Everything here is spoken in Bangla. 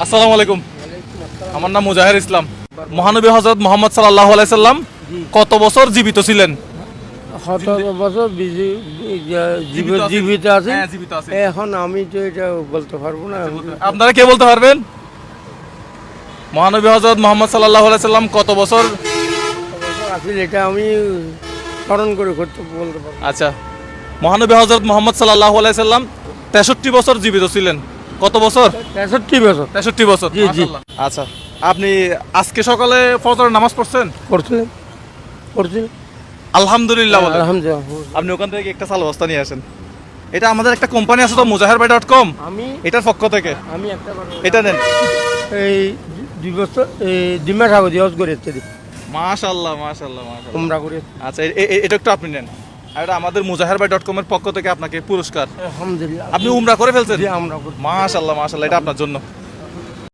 আসসালামু আলাইকুম। আমার নাম মুজাহির ইসলাম। মহানবী হযরত মুহাম্মদ সাল্লাল্লাহু আলাইহি সাল্লাম কত বছর জীবিত ছিলেন? 17 বছর জীবিত আছে। হ্যাঁ, জীবিত আছে। এখন আমি তো এটা বলতে পারবো না। আপনারা কে বলতে পারবেন? মহানবী হযরত মুহাম্মদ সাল্লাল্লাহু আলাইহি সাল্লাম কত বছর? আসলে এটা আমি স্মরণ করে করতে বলতে পারবো। আচ্ছা, মহানবী হযরত মুহাম্মদ সাল্লাল্লাহু আলাইহি সাল্লাম 63 বছর জীবিত ছিলেন। কত বছর? 63 বছর 63 বছর। জি, জি। মাশাআল্লাহ। আচ্ছা, আপনি আজকে সকালে ফজরের নামাজ পড়ছেন? করছিলেন। আলহামদুলিল্লাহ বলেন। আলহামদুলিল্লাহ। আপনি ওখান থেকে একটা চাল বস্তা নিয়ে আসেন। এটা আমাদের একটা কোম্পানি আছে তো, mujahirbhai.com, আমি এটার পক্ষ থেকে একটা এটা নেন। এই 2 বছর 2 মাস আগে দিওস করে এসেছি। মাশাআল্লাহ মাশাআল্লাহ মাশাআল্লাহ। তোমরা করে। আচ্ছা, এটা একটু আপনি নেন। আর এটা আমাদের mujahirbhai.com এর পক্ষ থেকে আপনাকে পুরস্কার। আলহামদুলিল্লাহ। আপনি উমরা করে ফেলছেন? জি, আমরা করি। মাশাআল্লাহ মাশাআল্লাহ, এটা আপনার জন্য।